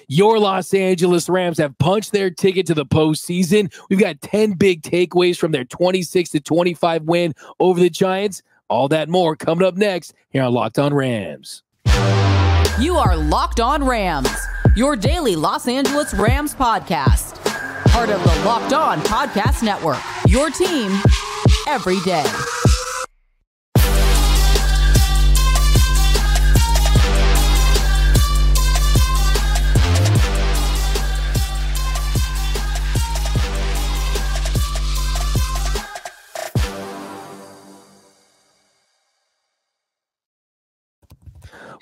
Your Los Angeles Rams have punched their ticket to the postseason. We've got 10 big takeaways from their 26-25 win over the Giants. All that more coming up next here on Locked On Rams. You are Locked On Rams, your daily Los Angeles Rams podcast. Part of the Locked On Podcast Network, your team every day.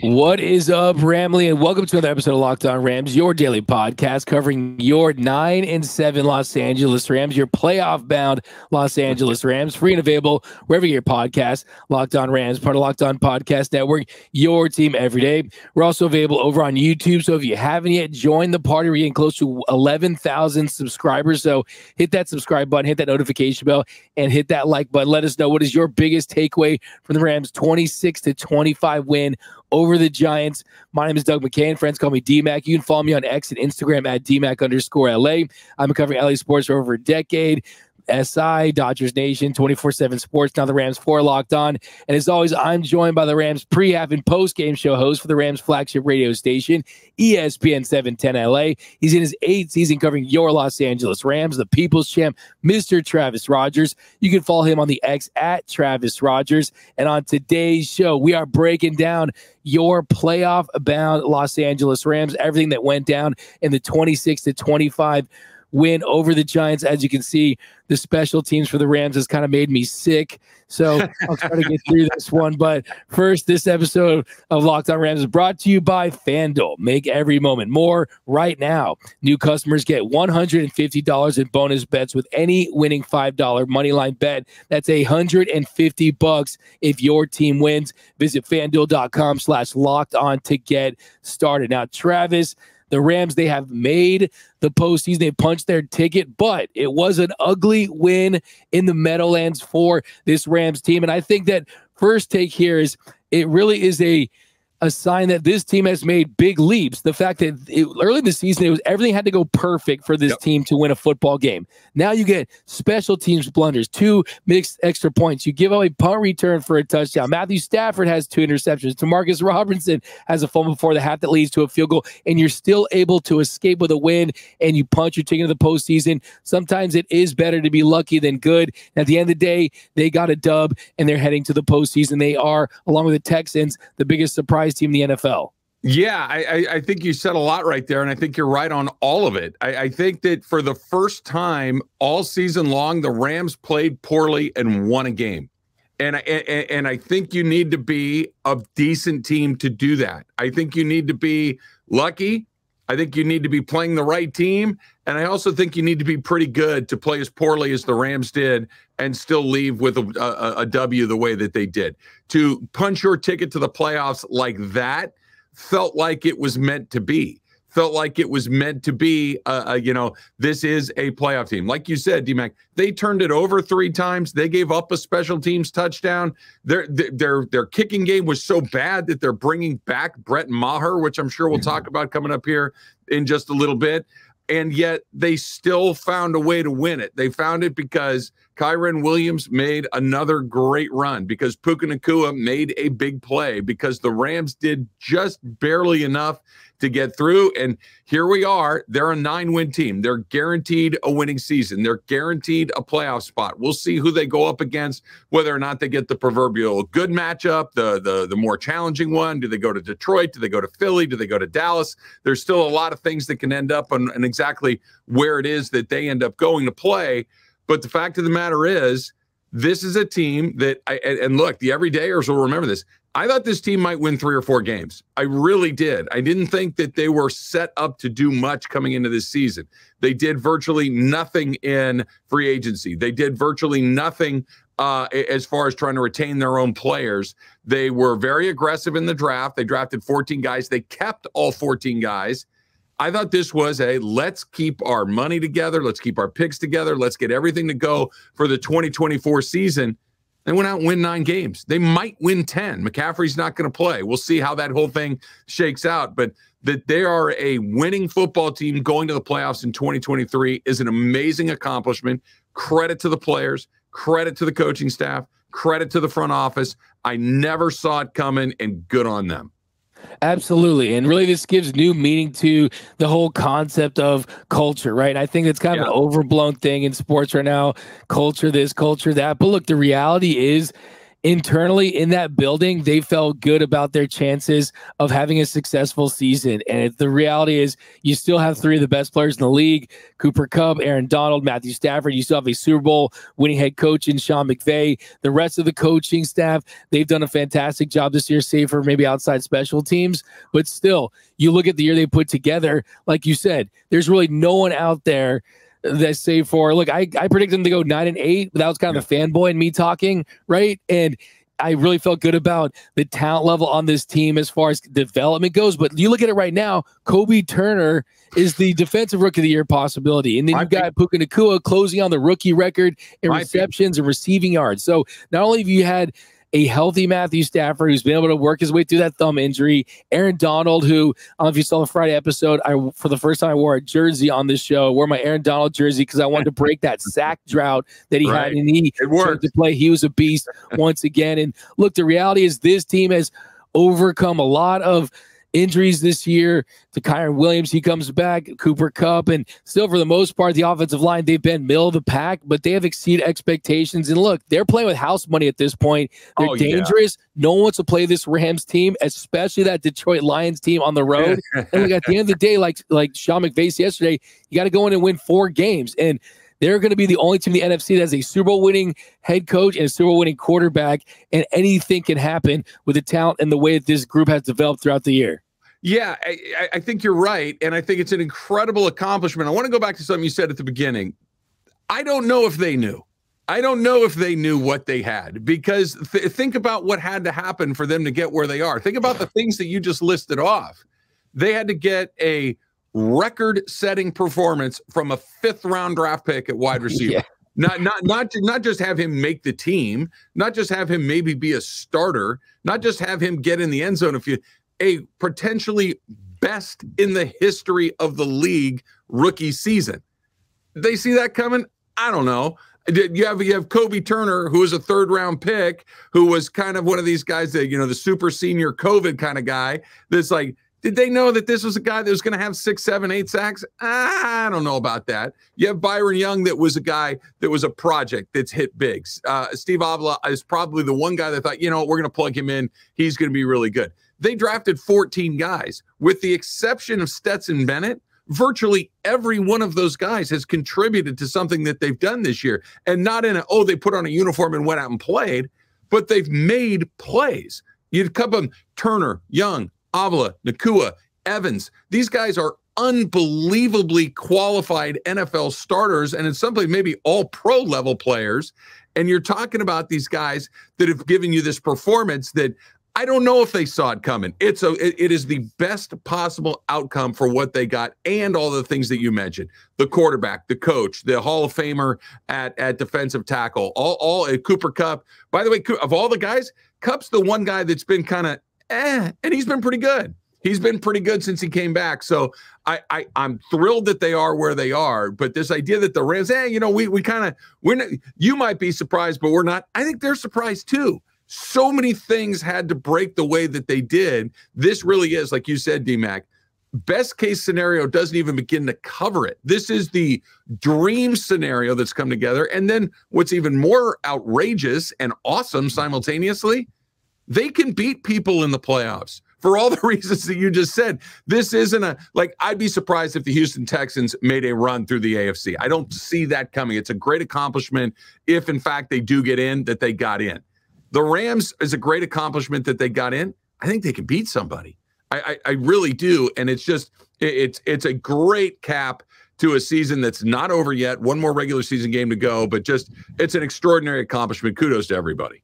What is up, Ramley, and welcome to another episode of Locked On Rams, your daily podcast covering your 9-7 Los Angeles Rams, your playoff-bound Los Angeles Rams, free and available wherever you get your podcast. Locked On Rams, part of Locked On Podcast Network, your team every day. We're also available over on YouTube, so if you haven't yet joined the party, we're getting close to 11,000 subscribers, so hit that subscribe button, hit that notification bell, and hit that like button. Let us know what is your biggest takeaway from the Rams' 26-25 win over the Giants. My name is Doug McCain. Friends call me D-Mac. You can follow me on X and Instagram at DMac_LA. I've been covering LA sports for over a decade. SI, Dodgers Nation, 24/7 Sports, now the Rams 4 Locked On. And as always, I'm joined by the Rams pre-half and post-game show host for the Rams flagship radio station, ESPN 710 LA. He's in his 8th season covering your Los Angeles Rams, the People's Champ, Mr. Travis Rogers. You can follow him on the X at Travis Rogers. And on today's show, we are breaking down your playoff-bound Los Angeles Rams, everything that went down in the 26-25 win over the Giants. As you can see, the special teams for the Rams has kind of made me sick. So I'll try to get through this one. But first, this episode of Locked On Rams is brought to you by FanDuel. Make every moment more right now. New customers get $150 in bonus bets with any winning $5 moneyline bet. That's $150 if your team wins. Visit FanDuel.com/lockedon to get started. Now, Travis, the Rams, they have made the postseason. They punched their ticket, but it was an ugly win in the Meadowlands for this Rams team. And I think that first take here is it really is a sign that this team has made big leaps. The fact that early in the season, everything had to go perfect for this team to win a football game. Now you get special teams blunders, 2 mixed extra points. You give away punt return for a touchdown. Matthew Stafford has 2 interceptions. Demarcus Robinson has a fumble before the half that leads to a field goal, and you're still able to escape with a win, and you punch your ticket to the postseason. Sometimes it is better to be lucky than good. At the end of the day, they got a dub, and they're heading to the postseason. They are, along with the Texans, the biggest surprise team in the NFL. Yeah, I think you said a lot right there, and I think you're right on all of it. I think that for the first time all season long, the Rams played poorly and won a game. And I think you need to be a decent team to do that. I think you need to be lucky. I think you need to be playing the right team. And I also think you need to be pretty good to play as poorly as the Rams did and still leave with a W the way that they did. To punch your ticket to the playoffs like that felt like it was meant to be. Felt like it was meant to be, this is a playoff team. Like you said, D-Mac, they turned it over 3 times. They gave up a special teams touchdown. Their kicking game was so bad that they're bringing back Brett Maher, which I'm sure we'll talk about coming up here in just a little bit. And yet they still found a way to win it. They found it because Kyren Williams made another great run, because Puka Nacua made a big play, because the Rams did just barely enough to get through. And here we are. They're a 9-win team. They're guaranteed a winning season. They're guaranteed a playoff spot. We'll see who they go up against, whether or not they get the proverbial good matchup, the more challenging one. Do they go to Detroit? Do they go to Philly? Do they go to Dallas? There's still a lot of things that can end up on exactly where it is that they end up going to play. But the fact of the matter is, this is a team that, and look, the everydayers will remember this. I thought this team might win 3 or 4 games. I really did. I didn't think that they were set up to do much coming into this season. They did virtually nothing in free agency. They did virtually nothing as far as trying to retain their own players. They were very aggressive in the draft. They drafted 14 guys. They kept all 14 guys. I thought this was let's keep our money together. Let's keep our picks together. Let's get everything to go for the 2024 season. They went out and win 9 games. They might win 10. McCaffrey's not going to play. We'll see how that whole thing shakes out. But that they are a winning football team going to the playoffs in 2023 is an amazing accomplishment. Credit to the players, credit to the coaching staff, credit to the front office. I never saw it coming, and good on them. Absolutely. And really, this gives new meaning to the whole concept of culture, right? I think it's kind of an overblown thing in sports right now. Culture this, culture that. But look, the reality is, internally in that building, they felt good about their chances of having a successful season. And the reality is you still have three of the best players in the league: Cooper Kupp, Aaron Donald, Matthew Stafford. You still have a Super Bowl winning head coach in Sean McVay. The rest of the coaching staff, they've done a fantastic job this year, save for maybe outside special teams. But still, you look at the year they put together, like you said, there's really no one out there that say for, look, I predicted them to go 9-8, but that was kind of the fanboy in me talking, right? And I really felt good about the talent level on this team as far as development goes. But you look at it right now, Kobe Turner is the defensive rookie of the year possibility. And then you've got Puka Nacua closing on the rookie record in receptions and receiving yards. So not only have you had a healthy Matthew Stafford who's been able to work his way through that thumb injury, Aaron Donald, who, I don't know if you saw the Friday episode, for the first time I wore a jersey on this show. I wore my Aaron Donald jersey because I wanted to break that sack drought that he had, and he tried to play. He was a beast once again. And look, the reality is this team has overcome a lot of injuries this year. To Kyron Williams, he comes back, Cooper Kupp, and still for the most part, the offensive line, they've been middle of the pack, but they have exceeded expectations. And look, they're playing with house money at this point. They're dangerous. No one wants to play this Rams team, especially that Detroit Lions team on the road. And look, at the end of the day, like Sean McVay said yesterday, you got to go in and win 4 games. And they're going to be the only team in the NFC that has a Super Bowl winning head coach and a Super Bowl winning quarterback, and anything can happen with the talent and the way that this group has developed throughout the year. Yeah, I think you're right, and I think it's an incredible accomplishment. I want to go back to something you said at the beginning. I don't know if they knew. I don't know if they knew what they had, because think about what had to happen for them to get where they are. Think about the things that you just listed off. They had to get a record-setting performance from a 5th-round draft pick at wide receiver. Not just have him make the team, not just have him maybe be a starter, not just have him get in the end zone a potentially best in the history of the league rookie season. They see that coming? I don't know. You have Kobe Turner, who was a 3rd-round pick, who was kind of one of these guys that, the super senior COVID kind of guy. That's like, did they know that this was a guy that was going to have 6, 7, 8 sacks? I don't know about that. You have Byron Young, that was a guy that was a project that's hit big. Steve Avila is probably the one guy that thought, we're going to plug him in. He's going to be really good. They drafted 14 guys. With the exception of Stetson Bennett, virtually every one of those guys has contributed to something that they've done this year. And not in they put on a uniform and went out and played, but they've made plays. You'd come them Turner, Young, Avila, Nacua, Evans. These guys are unbelievably qualified NFL starters, and in some places maybe all pro level players. And you're talking about these guys that have given you this performance that I don't know if they saw it coming. It is the best possible outcome for what they got, and all the things that you mentioned: the quarterback, the coach, the Hall of Famer at defensive tackle, all Cooper Kupp. By the way, of all the guys, Kupp's the one guy that's been kind of and he's been pretty good. He's been pretty good since he came back. So I'm thrilled that they are where they are. But this idea that the Rams, we're not, you might be surprised, but we're not. I think they're surprised too. So many things had to break the way that they did. This really is, like you said, D-Mac, best case scenario doesn't even begin to cover it. This is the dream scenario that's come together. And then what's even more outrageous and awesome simultaneously, they can beat people in the playoffs for all the reasons that you just said. This isn't I'd be surprised if the Houston Texans made a run through the AFC. I don't see that coming. It's a great accomplishment if, in fact, they do get in, that they got in. The Rams is a great accomplishment that they got in. I think they can beat somebody. I really do. And it's just, it's a great cap to a season that's not over yet. One more regular season game to go, but just, it's an extraordinary accomplishment. Kudos to everybody.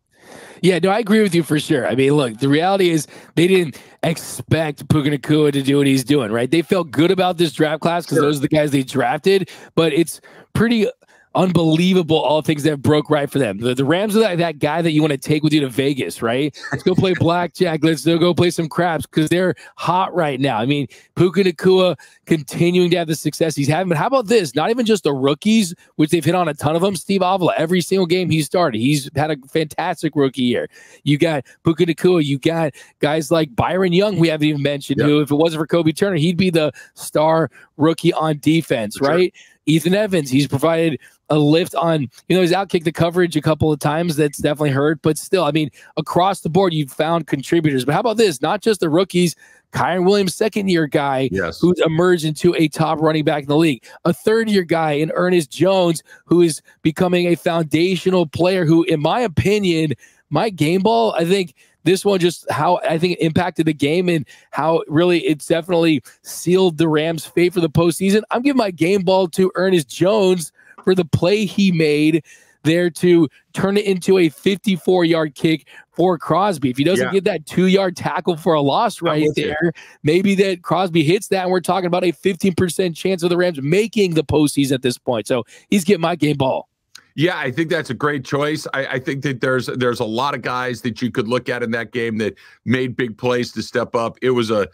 Yeah, no, I agree with you for sure. I mean, look, the reality is they didn't expect Puka Nacua to do what he's doing, right? They felt good about this draft class because those are the guys they drafted, but it's pretty unbelievable all things that broke right for them. The Rams are that guy that you want to take with you to Vegas, right? Let's go play blackjack. Let's go play some craps because they're hot right now. I mean, Puka Nacua continuing to have the success he's having. But how about this? Not even just the rookies, which they've hit on a ton of them. Steve Avila, every single game he started, he's had a fantastic rookie year. You got Puka Nacua. You got guys like Byron Young, we haven't even mentioned, who, if it wasn't for Kobe Turner, he'd be the star rookie on defense, right? Ethan Evans, he's provided a lift on, he's outkicked the coverage a couple of times. That's definitely hurt, but still, I mean, across the board, you've found contributors. But how about this? Not just the rookies, Kyron Williams, second-year guy who's emerged into a top running back in the league. A third-year guy in Ernest Jones, who is becoming a foundational player who, in my opinion, my game ball, I think this one just how I think it impacted the game and how really it's definitely sealed the Rams' fate for the postseason. I'm giving my game ball to Ernest Jones for the play he made there to turn it into a 54-yard kick for Crosby. If he doesn't get that 2-yard tackle for a loss right there, maybe that Crosby hits that, and we're talking about a 15% chance of the Rams making the postseason at this point. So he's getting my game ball. Yeah, I think that's a great choice. I think that there's a lot of guys that you could look at in that game that made big plays to step up. It was a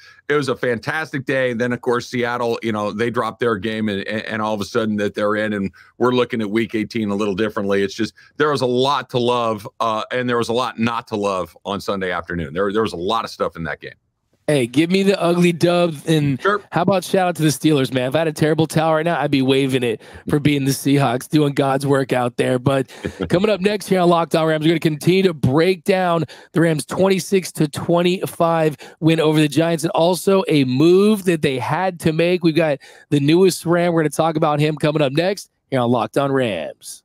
fantastic day. And then, of course, Seattle, they dropped their game and all of a sudden that they're in, and we're looking at week 18 a little differently. It's just there was a lot to love and there was a lot not to love on Sunday afternoon. There was a lot of stuff in that game. Hey, give me the ugly dub. And how about shout out to the Steelers, man? If I had a terrible towel right now, I'd be waving it for being the Seahawks, doing God's work out there. But coming up next here on Locked On Rams, we're going to continue to break down the Rams' 26-25 win over the Giants, and also a move that they had to make. We've got the newest Ram. We're going to talk about him coming up next here on Locked On Rams.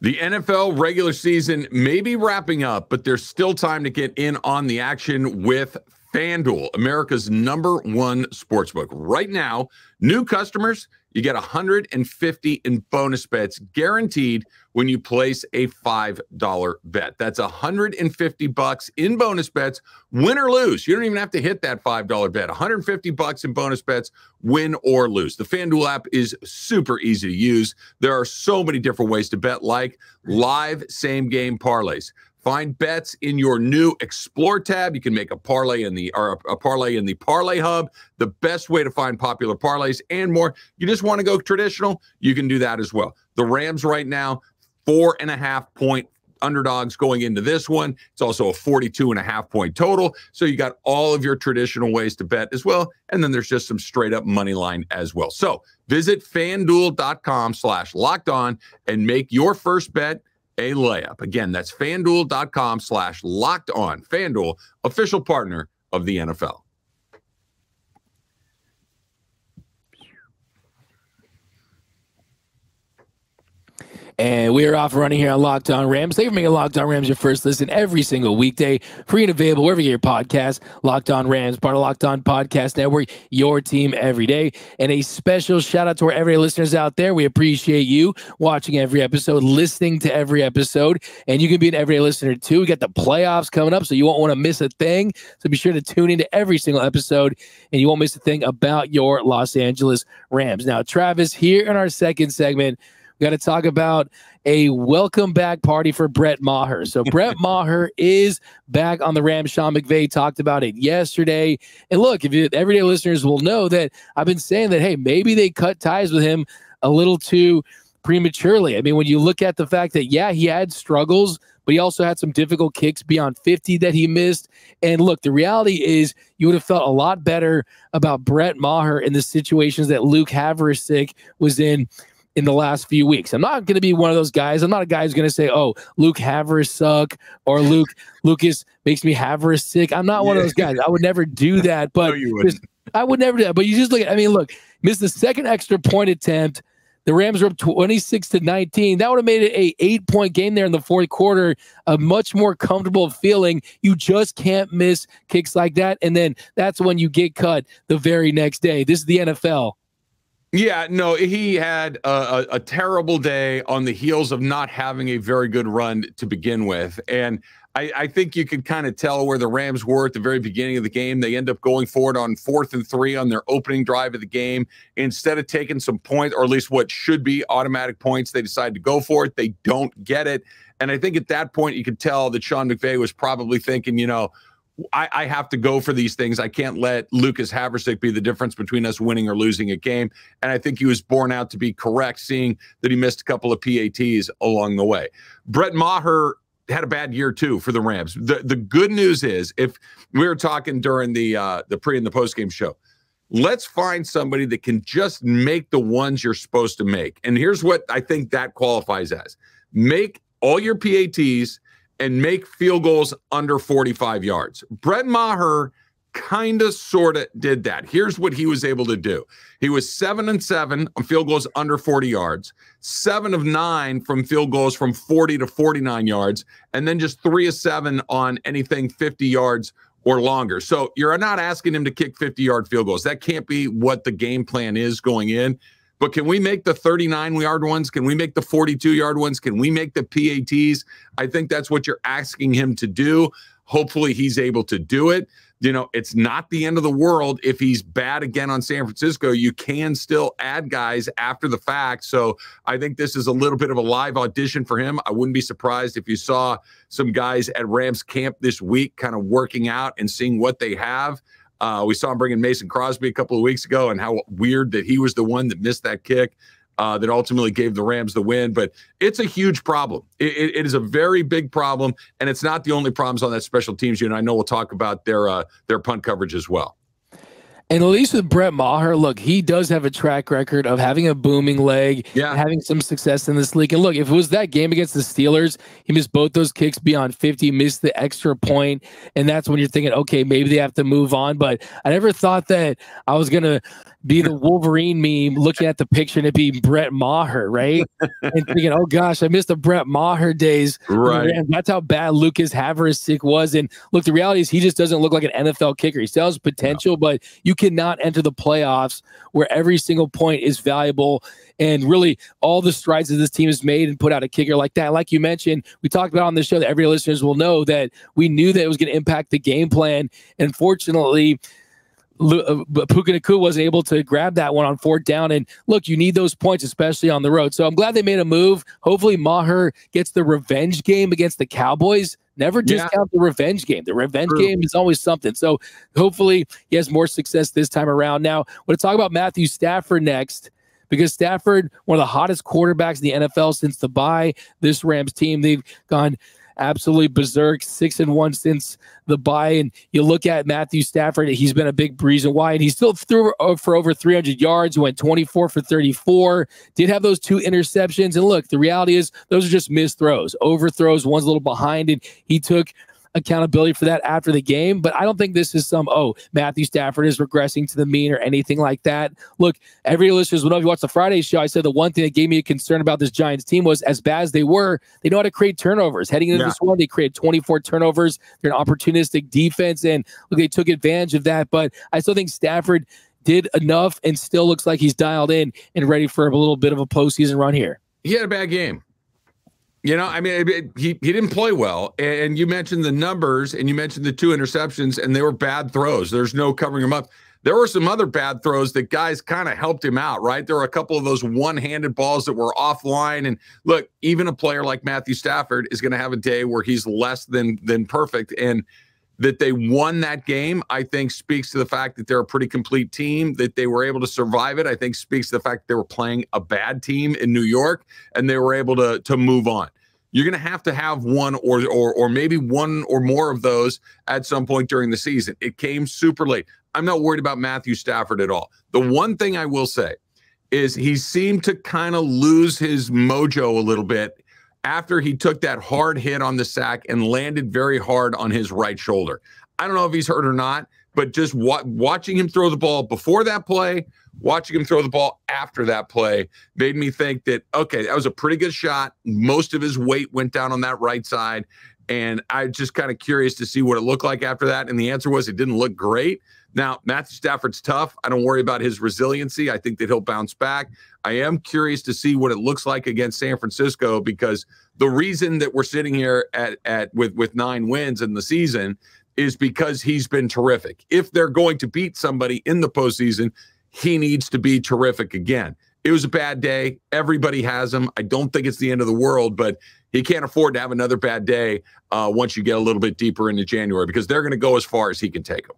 The NFL regular season may be wrapping up, but there's still time to get in on the action with FanDuel, America's #1 sportsbook. Right now, new customers, you get $150 in bonus bets guaranteed when you place a $5 bet. That's $150 in bonus bets, win or lose. You don't even have to hit that $5 bet. $150 in bonus bets, win or lose. The FanDuel app is super easy to use. There are so many different ways to bet, like live same-game parlays. Find bets in your new Explore tab. You can make a parlay in the Parlay Hub, the best way to find popular parlays and more. You just want to go traditional, you can do that as well. The Rams right now, 4.5-point underdogs going into this one. It's also a 42.5-point total. So you got all of your traditional ways to bet as well. And then there's just some straight up money line as well. So visit FanDuel.com/lockedon and make your first bet a layup. Again, that's FanDuel.com/lockedon. FanDuel, official partner of the NFL. And we are off running here on Locked On Rams. Thank you for making Locked On Rams your first listen every single weekday. Free and available wherever you get your podcast. Locked On Rams, part of Locked On Podcast Network, your team every day. And a special shout out to our everyday listeners out there. We appreciate you watching every episode, listening to every episode. And you can be an everyday listener too. We got the playoffs coming up, so you won't want to miss a thing. So be sure to tune into every single episode, and you won't miss a thing about your Los Angeles Rams. Now, Travis, here in our second segment, we got to talk about a welcome back party for Brett Maher. So Brett Maher is back on the Rams. Sean McVay talked about it yesterday. And look, if everyday listeners will know that I've been saying that, hey, maybe they cut ties with him a little too prematurely. I mean, when you look at the fact that, yeah, he had struggles, but he also had some difficult kicks beyond 50 that he missed. And look, the reality is you would have felt a lot better about Brett Maher in the situations that Luke Haversick was in the last few weeks. I'm not going to be one of those guys. I'm not a guy who's going to say, oh, Luke Havers suck or Lucas makes me Havers sick. I'm not one of those guys. I would never do that. But No, I would never do that. But you just look at, I mean, look, missed the second extra point attempt. The Rams were up 26-19. That would have made it a 8-point game there in the fourth quarter. A much more comfortable feeling. You just can't miss kicks like that. And then that's when you get cut the very next day. This is the NFL. Yeah, no, he had a terrible day on the heels of not having a very good run to begin with. And I think you could kind of tell where the Rams were at the very beginning of the game. They end up going forward on 4th and 3 on their opening drive of the game. Instead of taking some points, or at least what should be automatic points, they decide to go for it. They don't get it. And I think at that point, you could tell that Sean McVay was probably thinking, you know, I have to go for these things. I can't let Lucas Haversick be the difference between us winning or losing a game. And I think he was borne out to be correct, seeing that he missed a couple of PATs along the way. Brett Maher had a bad year too for the Rams. The good news is, if we were talking during the pre and the post game show, let's find somebody that can just make the ones you're supposed to make. And here's what I think that qualifies as: make all your PATs and make field goals under 45 yards. Brett Maher kind of sort of did that. Here's what he was able to do. He was 7 of 7 on field goals under 40 yards, 7 of 9 from field goals from 40 to 49 yards, and then just 3 of 7 on anything 50 yards or longer. So you're not asking him to kick 50-yard field goals. That can't be what the game plan is going in. But can we make the 39-yard ones? Can we make the 42-yard ones? Can we make the PATs? I think that's what you're asking him to do. Hopefully he's able to do it. You know, it's not the end of the world if he's bad again on San Francisco. You can still add guys after the fact. So I think this is a little bit of a live audition for him. I wouldn't be surprised if you saw some guys at Rams camp this week kind of working out and seeing what they have. We saw him bring in Mason Crosby a couple of weeks ago, and how weird that he was the one that missed that kick that ultimately gave the Rams the win. But it's a huge problem. It is a very big problem, and it's not the only problems on that special teams unit. I know we'll talk about their punt coverage as well. And at least with Brett Maher, look, he does have a track record of having a booming leg, having some success in this league. And look, if it was that game against the Steelers, he missed both those kicks beyond 50, missed the extra point, and that's when you're thinking, okay, maybe they have to move on. But I never thought that I was going to be the Wolverine meme looking at the picture and it be Brett Maher, right? And thinking, oh gosh, I missed the Brett Maher days. Right. And that's how bad Lucas Haversick was. And look, the reality is he just doesn't look like an NFL kicker. He still has potential, but you cannot enter the playoffs where every single point is valuable. And really all the strides that this team has made and put out a kicker like that. Like you mentioned, we talked about on the show that every listeners will know that we knew that it was going to impact the game plan. And fortunately, Puka Nacua wasn't able to grab that one on 4th down. And look, you need those points, especially on the road. So I'm glad they made a move. Hopefully Maher gets the revenge game against the Cowboys. Never discount the revenge game. The revenge game is always something. So hopefully he has more success this time around. Now, I want to talk about Matthew Stafford next, because Stafford, one of the hottest quarterbacks in the NFL since the bye. This Rams team, they've gone absolutely berserk, 6-1 since the bye. And you look at Matthew Stafford, he's been a big reason why. And he still threw for over 300 yards, went 24 for 34, did have those 2 interceptions. And look, the reality is those are just missed throws, overthrows, one's a little behind, and he took accountability for that after the game. But I don't think this is some, Matthew Stafford is regressing to the mean or anything like that. Look, every listeners will know, if you watch the Friday show, I said the one thing that gave me a concern about this Giants team was, as bad as they were, they know how to create turnovers. Heading into this one, they created 24 turnovers. They're an opportunistic defense, and look, they took advantage of that. But I still think Stafford did enough and still looks like he's dialed in and ready for a little bit of a postseason run here. He had a bad game. You know, I mean, he didn't play well. And you mentioned the numbers, and you mentioned the 2 interceptions, and they were bad throws. There's no covering them up. There were some other bad throws that guys kind of helped him out, right? There were a couple of those one-handed balls that were offline. And look, even a player like Matthew Stafford is going to have a day where he's less than perfect. And that they won that game, I think, speaks to the fact that they're a pretty complete team, that they were able to survive it. I think speaks to the fact that they were playing a bad team in New York, and they were able to move on. You're going to have one or maybe one or more of those at some point during the season. It came super late. I'm not worried about Matthew Stafford at all. The one thing I will say is he seemed to kind of lose his mojo a little bit after he took that hard hit on the sack and landed very hard on his right shoulder. I don't know if he's hurt or not, but just watching him throw the ball before that play, watching him throw the ball after that play made me think that, okay, that was a pretty good shot. Most of his weight went down on that right side. And I'm just kind of curious to see what it looked like after that. And the answer was it didn't look great. Now, Matthew Stafford's tough. I don't worry about his resiliency. I think that he'll bounce back. I am curious to see what it looks like against San Francisco, because the reason that we're sitting here with 9 wins in the season is because he's been terrific. If they're going to beat somebody in the postseason, he needs to be terrific again. It was a bad day. Everybody has him. I don't think it's the end of the world, but he can't afford to have another bad day once you get a little bit deeper into January, because they're going to go as far as he can take them.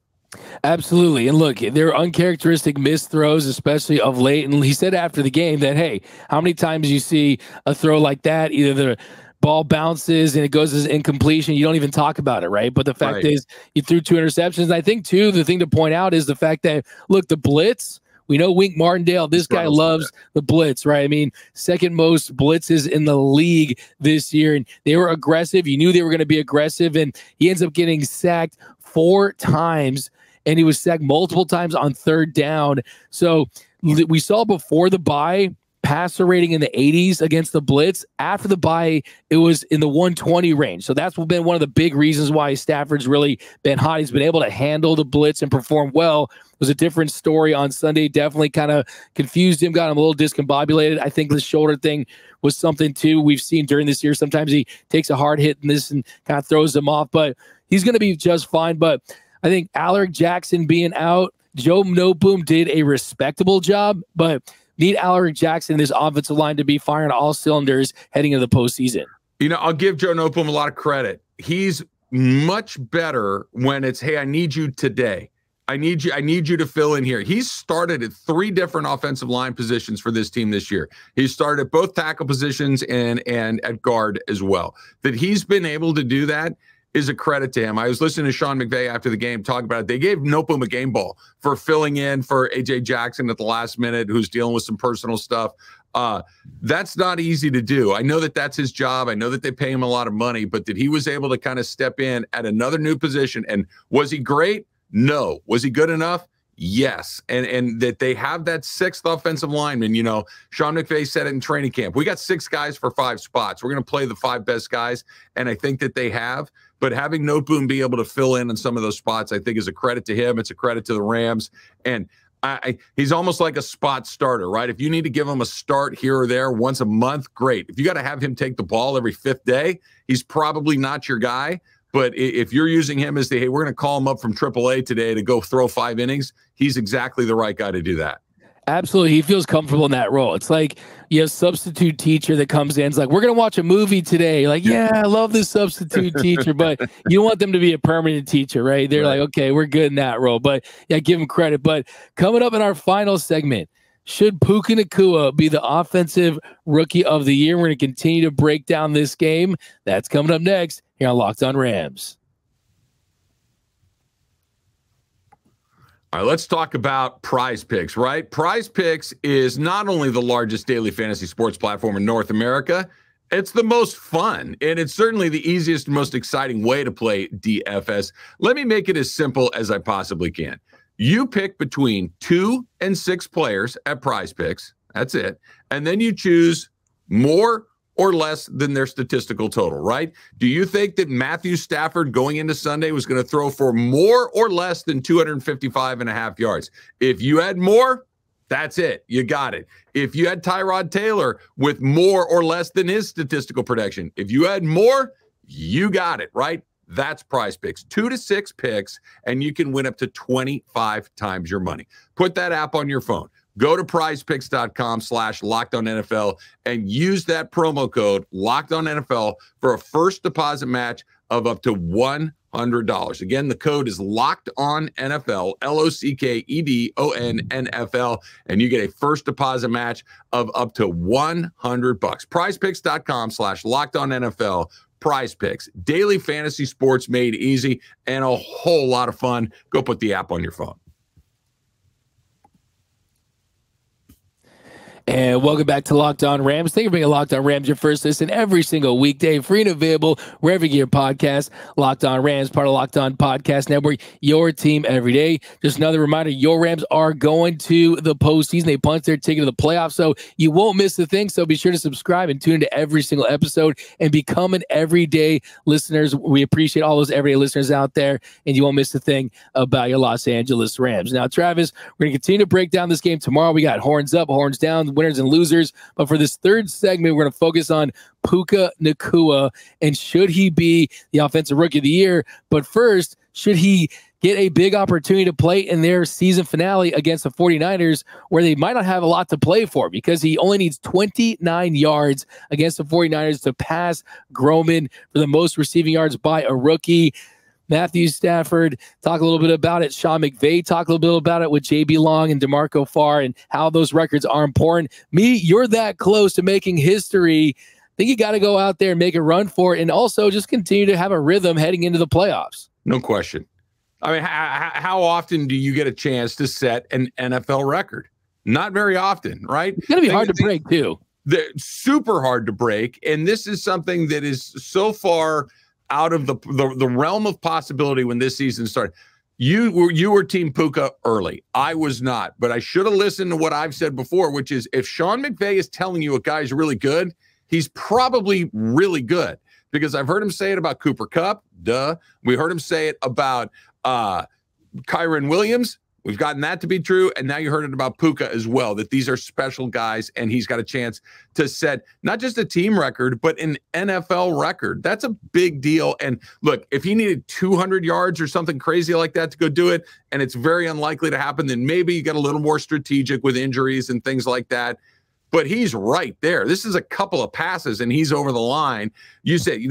Absolutely. And look, there are uncharacteristic missed throws, especially of late. And he said after the game that, hey, how many times you see a throw like that, either the ball bounces and it goes as incompletion, you don't even talk about it, right? But the fact is, you threw 2 interceptions. I think, too, the thing to point out is the fact that, look, the blitz, we know Wink Martindale, this guy loves the blitz, right? I mean, second most blitzes in the league this year, and they were aggressive. You knew they were going to be aggressive, and he ends up getting sacked 4 times, and he was sacked multiple times on 3rd down. So we saw before the bye, passer rating in the 80s against the blitz. After the bye, it was in the 120 range. So that's been one of the big reasons why Stafford's really been hot. He's been able to handle the blitz and perform well. It was a different story on Sunday. Definitely kind of confused him, got him a little discombobulated. I think the shoulder thing was something, too, we've seen during this year. Sometimes he takes a hard hit in this and kind of throws him off, but he's going to be just fine. But I think Alaric Jackson being out, Joe Noteboom did a respectable job, but need Alaric Jackson and this offensive line to be firing all cylinders heading into the postseason. You know, I'll give Joe Noteboom a lot of credit. He's much better when it's, hey, I need you today. I need you to fill in here. He's started at 3 different offensive line positions for this team this year. He started at both tackle positions and at guard as well. That he's been able to do that is a credit to him. I was listening to Sean McVay after the game talk about it. They gave Noteboom a game ball for filling in for A.J. Jackson at the last minute, who's dealing with some personal stuff. That's not easy to do. I know that that's his job. I know that they pay him a lot of money, but that he was able to kind of step in at another new position. And was he great? No. Was he good enough? Yes. And that they have that 6th offensive lineman. You know, Sean McVay said it in training camp. We got 6 guys for 5 spots. We're going to play the 5 best guys. And I think that they have. But having Noteboom be able to fill in some of those spots, I think, is a credit to him. It's a credit to the Rams. And he's almost like a spot starter, right? If you need to give him a start here or there once a month, great. If you got to have him take the ball every 5th day, he's probably not your guy. But if you're using him as hey, we're going to call him up from AAA today to go throw 5 innings, he's exactly the right guy to do that. Absolutely. He feels comfortable in that role. It's like you have a substitute teacher that comes in. It's like, we're going to watch a movie today. Like, yeah, I love this substitute teacher, but you want them to be a permanent teacher, right? They're like, okay, we're good in that role. But yeah, give him credit. But coming up in our final segment, should Puka Nacua be the offensive rookie of the year? We're going to continue to break down this game. That's coming up next here on Locked On Rams. All right, let's talk about PrizePicks, right? PrizePicks is not only the largest daily fantasy sports platform in North America, it's the most fun, and it's certainly the easiest and most exciting way to play DFS. Let me make it as simple as I possibly can. You pick between 2 and 6 players at PrizePicks. That's it. And then you choose more or less than their statistical total, right? Do you think that Matthew Stafford going into Sunday was going to throw for more or less than 255.5 yards? If you had more, that's it. You got it. If you had Tyrod Taylor with more or less than his statistical production, if you had more, you got it, right? That's PrizePicks. 2 to 6 picks, and you can win up to 25 times your money. Put that app on your phone. Go to prizepicks.com/LockedOnNFL and use that promo code LockedOnNFL for a first deposit match of up to $100. Again, the code is LockedOnNFL, LOCKEDONNFL, and you get a first deposit match of up to $100. PrizePicks.com/LockedOnNFL. PrizePicks, daily fantasy sports made easy and a whole lot of fun. Go put the app on your phone. And welcome back to Locked On Rams. Thank you for being Locked On Rams, your first listen every single weekday, free and available wherever you get your podcast. Locked On Rams, part of Locked On Podcast Network, your team every day. Just another reminder, your Rams are going to the postseason. They punch their ticket to the playoffs, so you won't miss the thing. So be sure to subscribe and tune into every single episode and become an everyday listeners. We appreciate all those everyday listeners out there, and you won't miss the thing about your Los Angeles Rams. Now, Travis, we're going to continue to break down this game tomorrow. We got horns up, horns down, winners and losers. But for this third segment, we're going to focus on Puka Nacua and should he be the offensive rookie of the year? But first, should he get a big opportunity to play in their season finale against the 49ers, where they might not have a lot to play for because he only needs 29 yards against the 49ers to pass Groman for the most receiving yards by a rookie. Matthew Stafford, talk a little bit about it. Sean McVay, talk a little bit about it with J.B. Long and DeMarco Farr and how those records are important. You're that close to making history. I think you got to go out there and make a run for it and also just continue to have a rhythm heading into the playoffs. No question. I mean, how often do you get a chance to set an NFL record? Not very often, right? It's going to be hard to break, too. They're super hard to break. And this is something that is so far out of the realm of possibility when this season started. You were Team Puka early. I was not, but I should have listened to what I've said before, which is if Sean McVay is telling you a guy's really good, he's probably really good, because I've heard him say it about Cooper Kupp. Duh. We heard him say it about Kyron Williams. We've gotten that to be true. And now you heard it about Puka as well, that these are special guys and he's got a chance to set not just a team record, but an NFL record. That's a big deal. And look, if he needed 200 yards or something crazy like that to go do it, and it's very unlikely to happen, then maybe you get a little more strategic with injuries and things like that. But he's right there. This is a couple of passes and he's over the line. You said,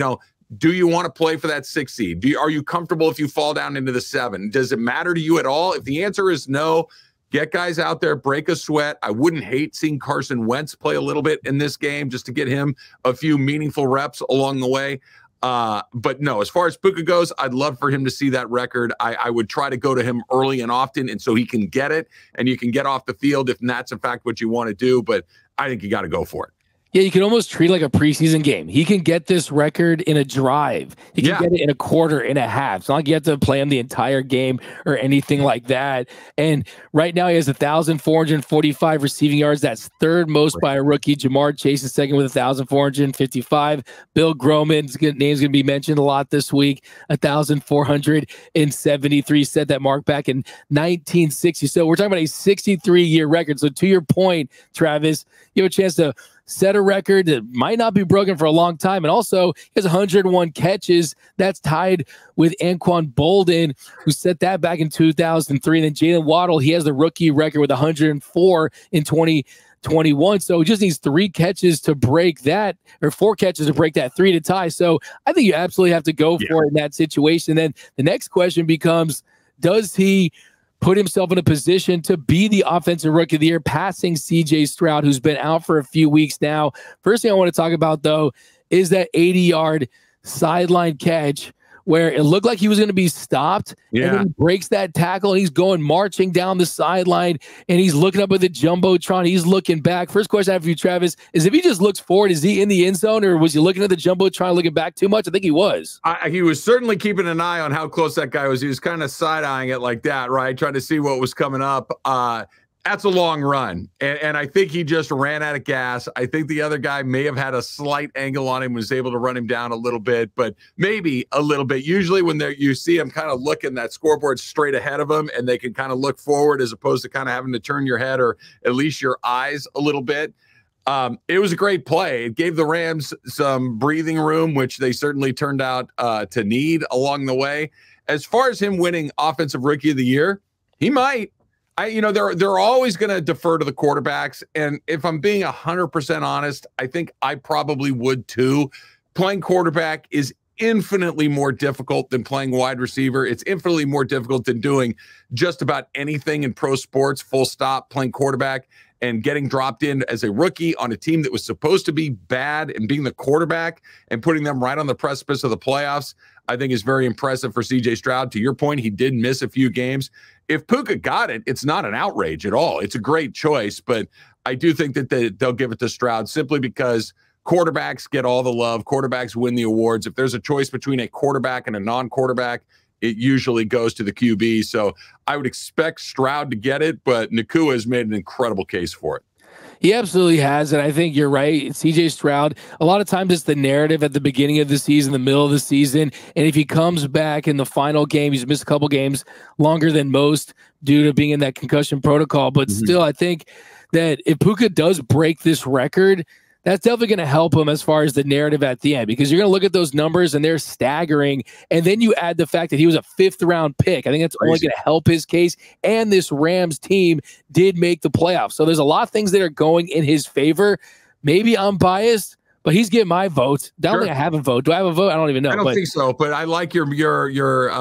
do you want to play for that 6 seed? Are you comfortable if you fall down into the 7? Does it matter to you at all? If the answer is no, get guys out there, break a sweat. I wouldn't hate seeing Carson Wentz play a little bit in this game just to get him a few meaningful reps along the way. But no, as far as Puka goes, I'd love for him to see that record. I would try to go to him early and often, and so he can get it, and you can get off the field if that's in fact what you want to do. But I think you got to go for it. Yeah, you can almost treat it like a preseason game. He can get this record in a drive. He can get it in a quarter, in a half. It's not like you have to play him the entire game or anything like that. And right now he has 1,445 receiving yards. That's third most by a rookie. Jamar Chase is second with 1,455. Bill Groman's name's going to be mentioned a lot this week. 1,473, set that mark back in 1960. So we're talking about a 63-year record. So to your point, Travis, you have a chance to set a record that might not be broken for a long time. And also, he has 101 catches. That's tied with Anquan Bolden, who set that back in 2003. And then Jalen Waddle, he has the rookie record with 104 in 2021. So he just needs 3 catches to break that, or 4 catches to break that, 3 to tie. So I think you absolutely have to go for it in that situation. Then the next question becomes, does he put himself in a position to be the offensive rookie of the year, passing C.J. Stroud, who's been out for a few weeks now? First thing I want to talk about, though, is that 80-yard sideline catch where it looked like he was going to be stopped, and then he breaks that tackle, and he's going marching down the sideline, and he's looking up at the Jumbotron. He's looking back. First question I have for you, Travis, is if he just looks forward, is he in the end zone, or was he looking at the Jumbotron looking back too much? I think he was. He was certainly keeping an eye on how close that guy was. He was kind of side-eyeing it like that, right, trying to see what was coming up. That's a long run, and I think he just ran out of gas. I think the other guy may have had a slight angle on him, was able to run him down a little bit, but maybe a little bit. Usually when you see him kind of looking, that scoreboard straight ahead of him, and they can kind of look forward as opposed to kind of having to turn your head or at least your eyes a little bit. It was a great play. It gave the Rams some breathing room, which they certainly turned out to need along the way. As far as him winning Offensive Rookie of the Year, he might. They're always going to defer to the quarterbacks. And if I'm being 100% honest, I think I probably would too. Playing quarterback is infinitely more difficult than playing wide receiver. It's infinitely more difficult than doing just about anything in pro sports, full stop. Playing quarterback and getting dropped in as a rookie on a team that was supposed to be bad and being the quarterback and putting them right on the precipice of the playoffs. I think is very impressive for CJ Stroud. To your point, he did miss a few games. If Puka got it, it's not an outrage at all. It's a great choice, but I do think that they'll give it to Stroud simply because quarterbacks get all the love. Quarterbacks win the awards. If there's a choice between a quarterback and a non-quarterback, it usually goes to the QB. So I would expect Stroud to get it, but Nacua has made an incredible case for it. He absolutely has, and I think you're right. CJ Stroud, a lot of times it's the narrative at the beginning of the season, the middle of the season, and if he comes back in the final game, he's missed a couple games longer than most due to being in that concussion protocol, but still, I think that if Puka does break this record, that's definitely going to help him as far as the narrative at the end, because you're going to look at those numbers and they're staggering. And then you add the fact that he was a 5th-round pick. I think that's only going to help his case. And this Rams team did make the playoffs. So there's a lot of things that are going in his favor. Maybe I'm biased, but he's getting my vote. I don't think I have a vote. Do I have a vote? I don't even know. I don't think so, but I like your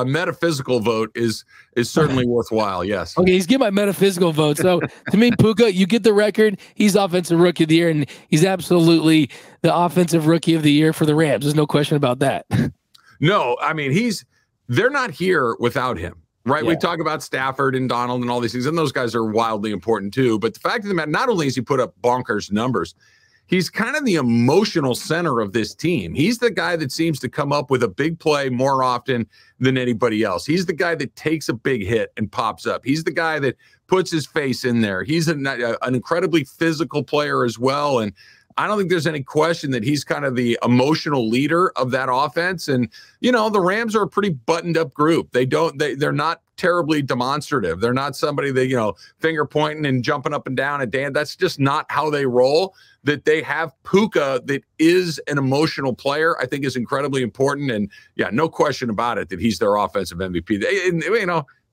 metaphysical vote is certainly worthwhile. Yes. Okay, he's getting my metaphysical vote. So to me, Puka, you get the record. He's Offensive Rookie of the Year, and he's absolutely the Offensive Rookie of the Year for the Rams. There's no question about that. No, I mean, they're not here without him. Right. Yeah. We talk about Stafford and Donald and all these things, and those guys are wildly important too. But the fact of the matter, not only has he put up bonkers numbers, he's kind of the emotional center of this team. He's the guy that seems to come up with a big play more often than anybody else. He's the guy that takes a big hit and pops up. He's the guy that puts his face in there. He's an incredibly physical player as well. And I don't think there's any question that he's kind of the emotional leader of that offense. And, the Rams are a pretty buttoned up group. They're not terribly demonstrative. They're not somebody that, finger pointing and jumping up and down at Dan. That's just not how they roll. That they have Puka that is an emotional player, I think is incredibly important. And yeah, no question about it that he's their offensive MVP.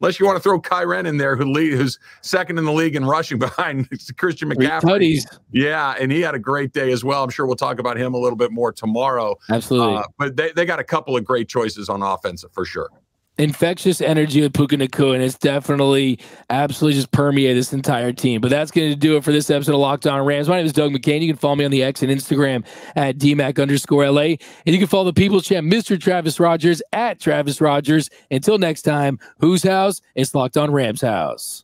Unless you want to throw Kyren in there, who's second in the league in rushing behind Christian McCaffrey. Yeah, and he had a great day as well. I'm sure we'll talk about him a little bit more tomorrow. Absolutely. But they got a couple of great choices on offense for sure. Infectious energy with Puka Nacua, and it's definitely absolutely just permeated this entire team. But that's going to do it for this episode of Locked On Rams. My name is Doug McCain. You can follow me on the X and Instagram at DMAC_LA. And you can follow the People's Champ, Mr. Travis Rogers, at Travis Rogers. Until next time, whose house? It's Locked On Rams house.